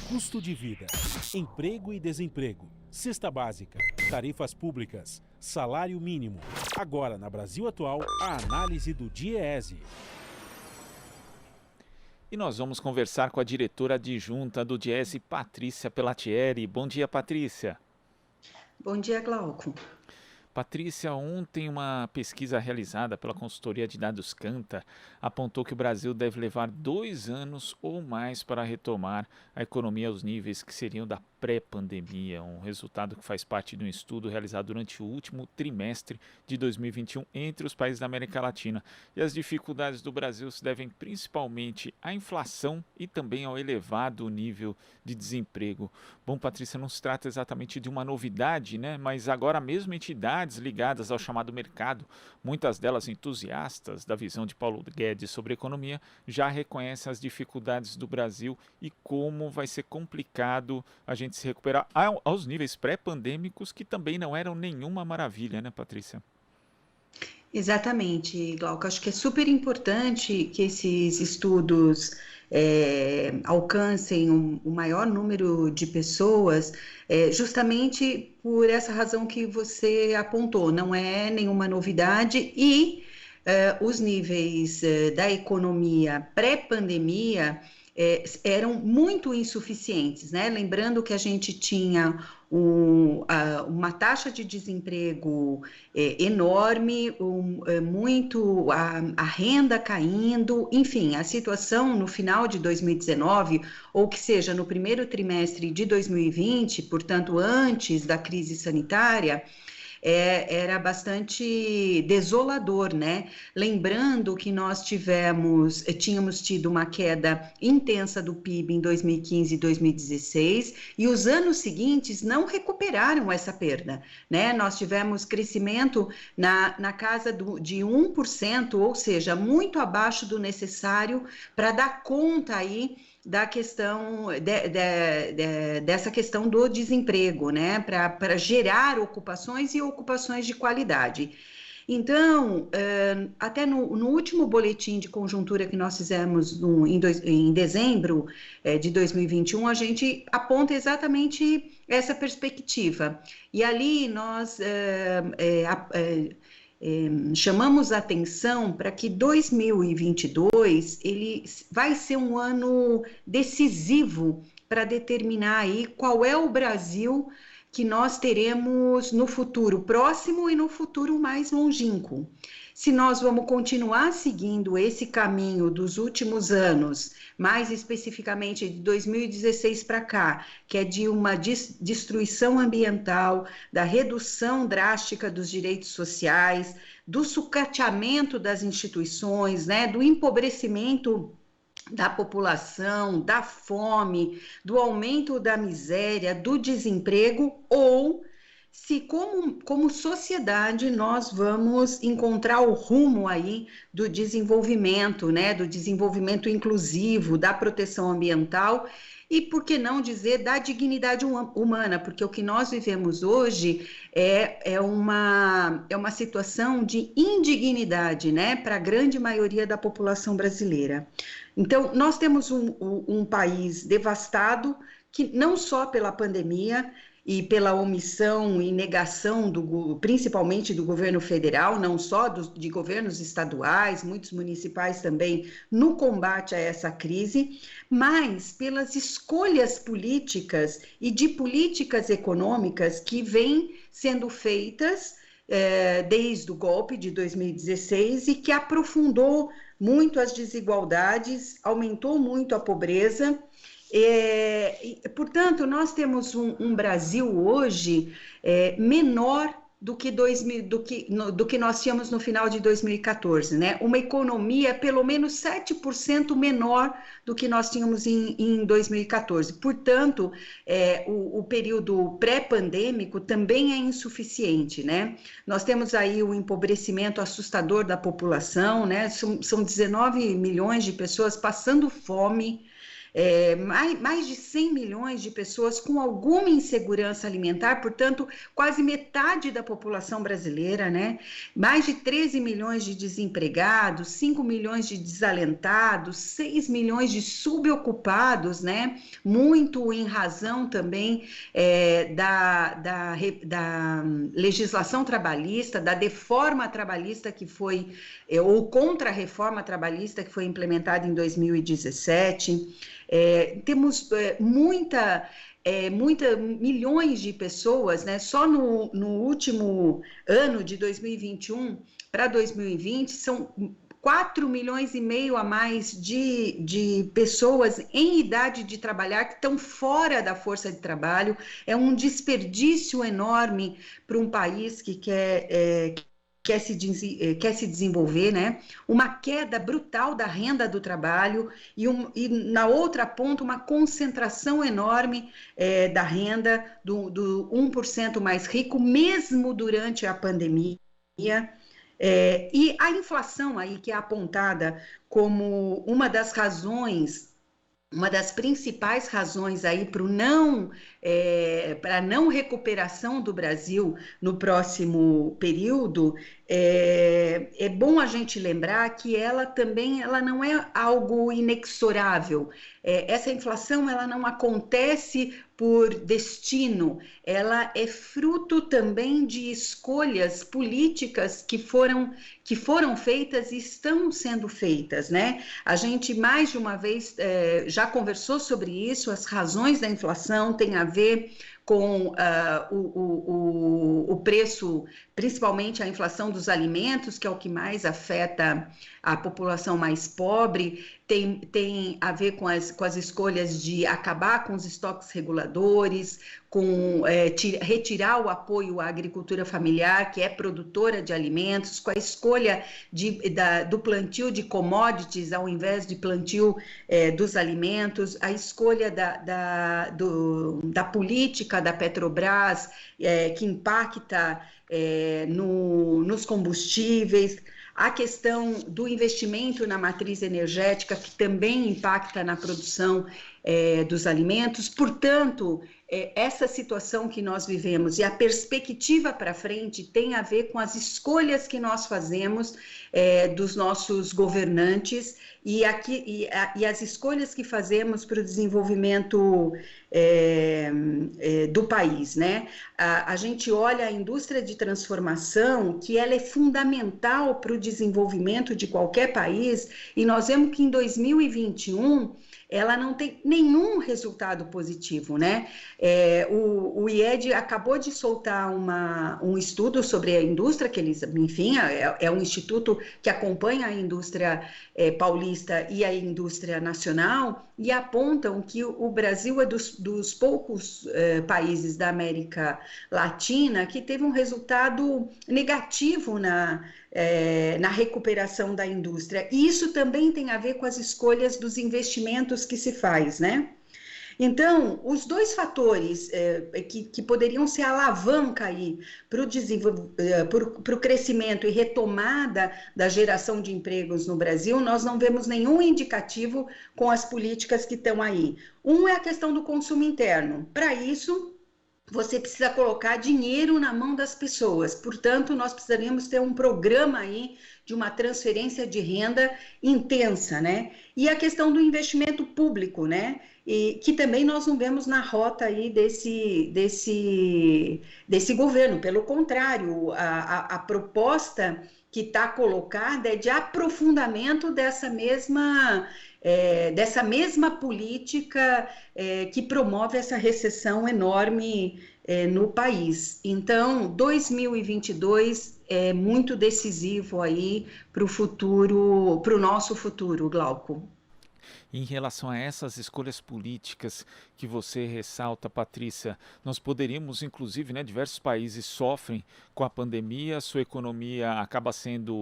Custo de vida, emprego e desemprego, cesta básica, tarifas públicas, salário mínimo. Agora, na Brasil Atual, a análise do DIEESE. E nós vamos conversar com a diretora adjunta do DIEESE, Patrícia Pelatieri. Bom dia, Patrícia. Bom dia, Glauco. Patrícia, ontem uma pesquisa realizada pela consultoria de dados Canta apontou que o Brasil deve levar 2 anos ou mais para retomar a economia aos níveis que seriam da pré-pandemia, um resultado que faz parte de um estudo realizado durante o último trimestre de 2021 entre os países da América Latina. E as dificuldades do Brasil se devem principalmente à inflação e também ao elevado nível de desemprego. Bom, Patrícia, não se trata exatamente de uma novidade, né? Mas agora mesmo entidades ligadas ao chamado mercado, muitas delas entusiastas da visão de Paulo Guedes sobre economia, já reconhecem as dificuldades do Brasil e como vai ser complicado a gente se recuperar aos níveis pré-pandêmicos, que também não eram nenhuma maravilha, né, Patrícia? Exatamente, Glauco. Acho que é super importante que esses estudos alcancem o maior número de pessoas, justamente por essa razão que você apontou. Não é nenhuma novidade e os níveis da economia pré-pandemia eram muito insuficientes, né? Lembrando que a gente tinha uma taxa de desemprego enorme, a renda caindo, enfim, a situação no final de 2019, ou que seja, no primeiro trimestre de 2020, portanto, antes da crise sanitária, era bastante desolador, né? Lembrando que nós tínhamos tido uma queda intensa do PIB em 2015 e 2016, e os anos seguintes não recuperaram essa perda, né? Nós tivemos crescimento na casa de 1%, ou seja, muito abaixo do necessário para dar conta aí da questão dessa questão do desemprego, né, para gerar ocupações e ocupações de qualidade. Então, até no último boletim de conjuntura que nós fizemos em dezembro de 2021, a gente aponta exatamente essa perspectiva. E ali nós chamamos a atenção para que 2022 ele vai ser um ano decisivo para determinar aí qual é o Brasil que nós teremos no futuro próximo e no futuro mais longínquo. Se nós vamos continuar seguindo esse caminho dos últimos anos, mais especificamente de 2016 para cá, que é de uma destruição ambiental, da redução drástica dos direitos sociais, do sucateamento das instituições, né, do empobrecimento da população, da fome, do aumento da miséria, do desemprego, ou se como sociedade nós vamos encontrar o rumo aí do desenvolvimento, né, do desenvolvimento inclusivo, da proteção ambiental e, por que não dizer, da dignidade humana, porque o que nós vivemos hoje é uma situação de indignidade, né, para a grande maioria da população brasileira. Então, nós temos um país devastado, que não só pela pandemia e pela omissão e negação, principalmente do governo federal, não só de governos estaduais, muitos municipais também, no combate a essa crise, mas pelas escolhas políticas e de políticas econômicas que vêm sendo feitas desde o golpe de 2016 e que aprofundou muito as desigualdades, aumentou muito a pobreza. Portanto, nós temos um Brasil hoje menor do que nós tínhamos no final de 2014, né? Uma economia pelo menos 7% menor do que nós tínhamos em 2014. Portanto, o período pré-pandêmico também é insuficiente, né? Nós temos aí o empobrecimento assustador da população, né? São 19 milhões de pessoas passando fome. mais de 100 milhões de pessoas com alguma insegurança alimentar, portanto, quase metade da população brasileira, né? Mais de 13 milhões de desempregados, 5 milhões de desalentados, 6 milhões de subocupados, né? Muito em razão também da legislação trabalhista, da reforma trabalhista que foi, ou contra a reforma trabalhista que foi implementada em 2017. Temos milhões de pessoas, né? Só no último ano de 2021 para 2020, são 4 milhões e meio a mais de pessoas em idade de trabalhar que estão fora da força de trabalho. É um desperdício enorme para um país que quer se desenvolver, né? Uma queda brutal da renda do trabalho e na outra ponta, uma concentração enorme da renda do 1% mais rico, mesmo durante a pandemia. E a inflação aí que é apontada como uma das principais razões aí para a não recuperação do Brasil no próximo período, é bom a gente lembrar que ela não é algo inexorável. Essa inflação ela não acontece por destino, ela é fruto também de escolhas políticas que foram feitas e estão sendo feitas, né? A gente mais de uma vez já conversou sobre isso. As razões da inflação têm a ver com o preço, principalmente a inflação dos alimentos, que é o que mais afeta a população mais pobre, tem a ver com as escolhas de acabar com os estoques reguladores, com retirar o apoio à agricultura familiar, que é produtora de alimentos, com a escolha do plantio de commodities ao invés de plantio dos alimentos, a escolha da política da Petrobras, que impacta nos combustíveis, a questão do investimento na matriz energética, que também impacta na produção dos alimentos. Portanto, essa situação que nós vivemos e a perspectiva para frente tem a ver com as escolhas que nós fazemos dos nossos governantes e as escolhas que fazemos para o desenvolvimento do país, né? A gente olha a indústria de transformação, que ela é fundamental para o desenvolvimento de qualquer país, e nós vemos que em 2021 ela não tem nenhum resultado positivo, né? O IED acabou de soltar um estudo sobre a indústria, que eles, enfim, é um instituto que acompanha a indústria paulista e a indústria nacional, e apontam que o Brasil é dos poucos países da América Latina que teve um resultado negativo na recuperação da indústria. E isso também tem a ver com as escolhas dos investimentos que se faz, né? Então, os dois fatores que poderiam ser alavanca aí para o crescimento e retomada da geração de empregos no Brasil, nós não vemos nenhum indicativo com as políticas que estão aí. Um é a questão do consumo interno. Para isso, você precisa colocar dinheiro na mão das pessoas. Portanto, nós precisaríamos ter um programa aí de uma transferência de renda intensa, né? E a questão do investimento público, né? E que também nós não vemos na rota aí desse governo. Pelo contrário, a proposta que está colocada é de aprofundamento dessa mesma política que promove essa recessão enorme no país. Então, 2022 é muito decisivo aí para o nosso futuro, Glauco. Em relação a essas escolhas políticas que você ressalta, Patrícia, nós poderíamos, inclusive, né, diversos países sofrem com a pandemia, sua economia acaba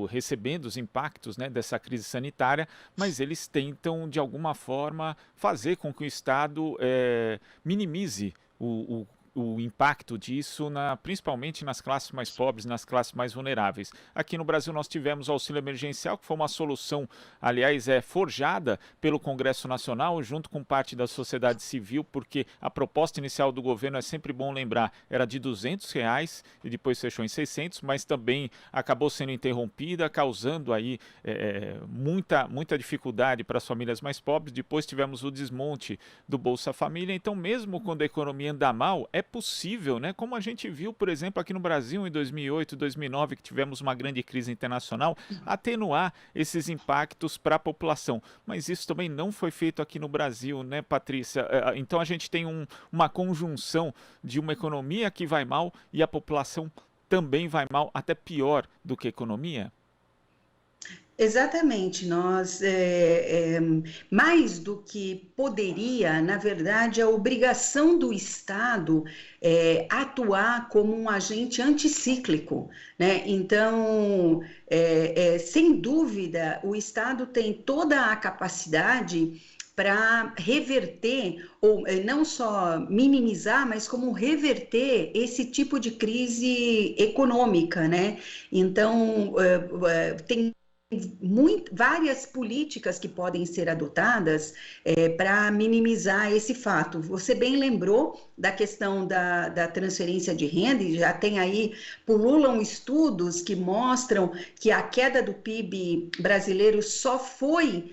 recebendo os impactos, né, dessa crise sanitária, mas eles tentam, de alguma forma, fazer com que o Estado minimize o impacto disso, principalmente nas classes mais pobres, nas classes mais vulneráveis. Aqui no Brasil nós tivemos o auxílio emergencial, que foi uma solução, aliás, forjada pelo Congresso Nacional, junto com parte da sociedade civil, porque a proposta inicial do governo, é sempre bom lembrar, era de R$ 200 e depois fechou em 600, mas também acabou sendo interrompida, causando aí muita dificuldade para as famílias mais pobres. Depois tivemos o desmonte do Bolsa Família. Então, mesmo quando a economia anda mal, é possível, né? Como a gente viu, por exemplo, aqui no Brasil em 2008, 2009, que tivemos uma grande crise internacional, atenuar esses impactos para a população. Mas isso também não foi feito aqui no Brasil, né, Patrícia? Então a gente tem uma conjunção de uma economia que vai mal e a população também vai mal, até pior do que a economia? Exatamente, nós, mais do que poderia, na verdade, a obrigação do Estado atuar como um agente anticíclico, né? Então, sem dúvida, o Estado tem toda a capacidade para reverter, ou não só minimizar, mas como reverter esse tipo de crise econômica, né? Então, tem várias políticas que podem ser adotadas para minimizar esse fato. Você bem lembrou da questão da transferência de renda, e já tem aí, pululam estudos que mostram que a queda do PIB brasileiro só foi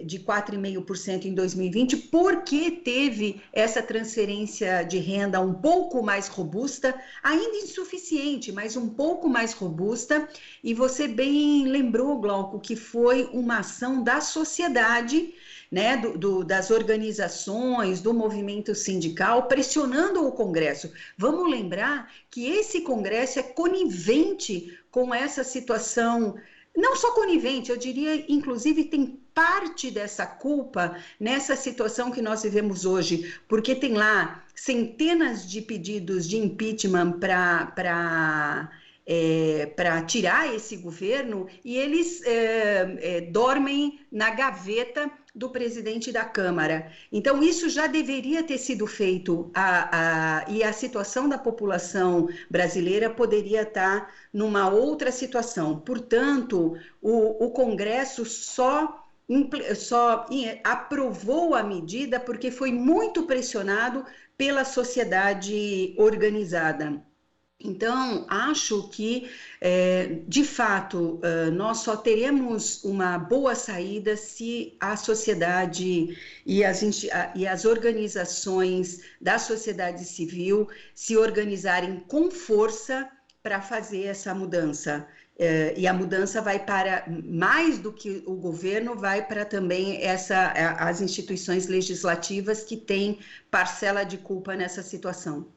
de 4,5% em 2020, porque teve essa transferência de renda um pouco mais robusta, ainda insuficiente, mas um pouco mais robusta, e você bem lembrou, Glauco, que foi uma ação da sociedade, né, das organizações, do movimento sindical, pressionando o Congresso. Vamos lembrar que esse Congresso é conivente com essa situação, não só conivente, eu diria, inclusive, tem parte dessa culpa nessa situação que nós vivemos hoje, porque tem lá centenas de pedidos de impeachment para tirar esse governo, e eles dormem na gaveta do presidente da Câmara. Então, isso já deveria ter sido feito, e a situação da população brasileira poderia estar numa outra situação. Portanto, o Congresso só aprovou a medida porque foi muito pressionado pela sociedade organizada. Então, acho que, de fato, nós só teremos uma boa saída se a sociedade e as organizações da sociedade civil se organizarem com força para fazer essa mudança. E a mudança vai para, mais do que o governo, vai para também as instituições legislativas que têm parcela de culpa nessa situação.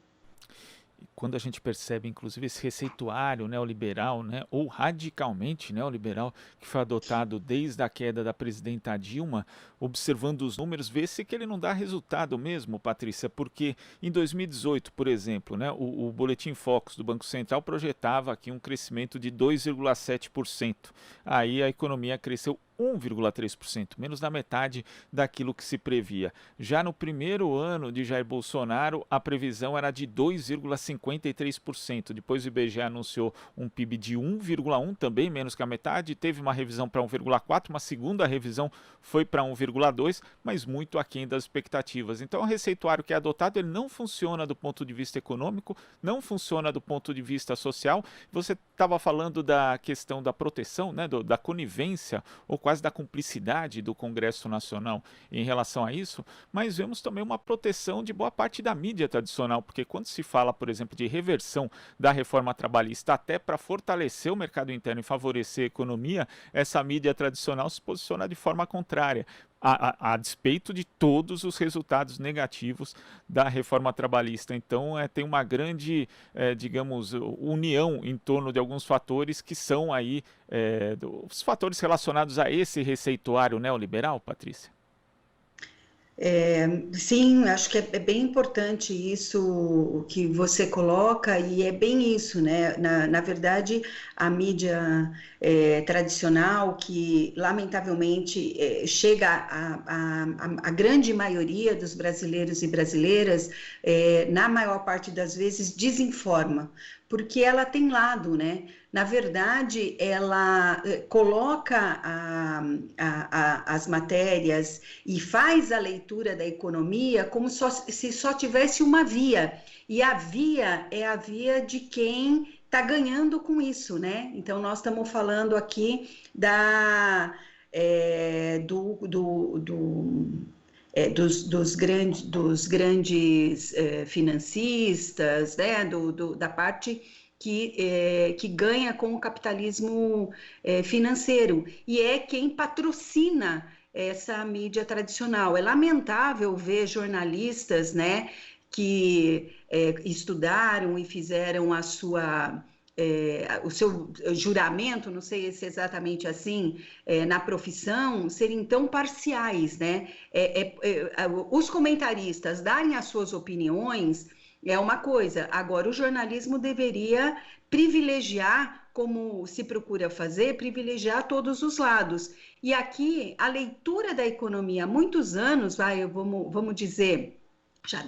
Quando a gente percebe, inclusive, esse receituário neoliberal, né, ou radicalmente neoliberal, que foi adotado desde a queda da presidenta Dilma, observando os números, vê-se que ele não dá resultado mesmo, Patrícia, porque em 2018, por exemplo, né, o Boletim Focus do Banco Central projetava aqui um crescimento de 2,7%. Aí a economia cresceu 1,3%, menos da metade daquilo que se previa. Já no primeiro ano de Jair Bolsonaro, a previsão era de 2,53%. Depois o IBGE anunciou um PIB de 1,1%, também menos que a metade. Teve uma revisão para 1,4%, uma segunda revisão foi para 1,2%, mas muito aquém das expectativas. Então, o receituário que é adotado, ele não funciona do ponto de vista econômico, não funciona do ponto de vista social. Você estava falando da questão da proteção, né, da conivência, ou quase da cumplicidade do Congresso Nacional em relação a isso, mas vemos também uma proteção de boa parte da mídia tradicional, porque quando se fala, por exemplo, de reversão da reforma trabalhista até para fortalecer o mercado interno e favorecer a economia, essa mídia tradicional se posiciona de forma contrária. A despeito de todos os resultados negativos da reforma trabalhista. Então, tem uma grande, digamos, união em torno de alguns fatores que são aí os fatores relacionados a esse receituário neoliberal, Patrícia? Sim, acho que é bem importante isso que você coloca, e é bem isso, né? Na verdade, a mídia tradicional, que lamentavelmente chega à grande maioria dos brasileiros e brasileiras, na maior parte das vezes, desinforma, porque ela tem lado, né? Na verdade, ela coloca as matérias e faz a leitura da economia como se só tivesse uma via. E a via é a via de quem está ganhando com isso, né? Então, nós estamos falando aqui dos grandes financistas, né? Da parte que ganha com o capitalismo financeiro, e é quem patrocina essa mídia tradicional. É lamentável ver jornalistas, né, que estudaram e fizeram o seu juramento, não sei se é exatamente assim, na profissão, serem tão parciais, né? Os comentaristas darem as suas opiniões é uma coisa. Agora, o jornalismo deveria privilegiar, como se procura fazer, privilegiar todos os lados. E aqui, a leitura da economia há muitos anos, vamos dizer, já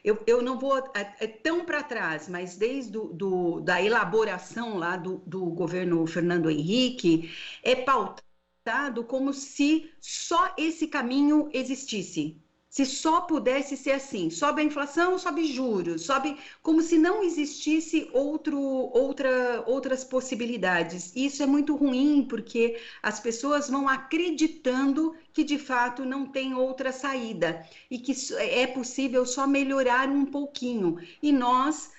eu não vou tão para trás, mas desde da elaboração lá do governo Fernando Henrique, é pautado como se só esse caminho existisse. Se só pudesse ser assim, sobe a inflação, sobe juros, sobe como se não existisse outras possibilidades. Isso é muito ruim, porque as pessoas vão acreditando que de fato não tem outra saída e que é possível só melhorar um pouquinho. E nós,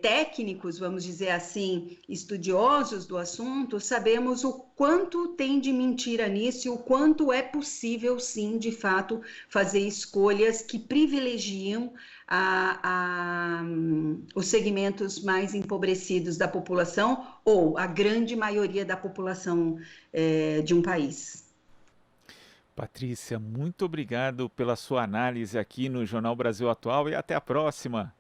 técnicos, vamos dizer assim, estudiosos do assunto, sabemos o quanto tem de mentira nisso e o quanto é possível, sim, de fato, fazer escolhas que privilegiam os segmentos mais empobrecidos da população ou a grande maioria da população de um país. Patrícia, muito obrigado pela sua análise aqui no Jornal Brasil Atual e até a próxima.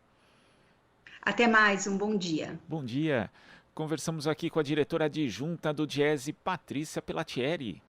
Até mais, um bom dia. Bom dia. Conversamos aqui com a diretora adjunta do Diese, Patrícia Pelatieri.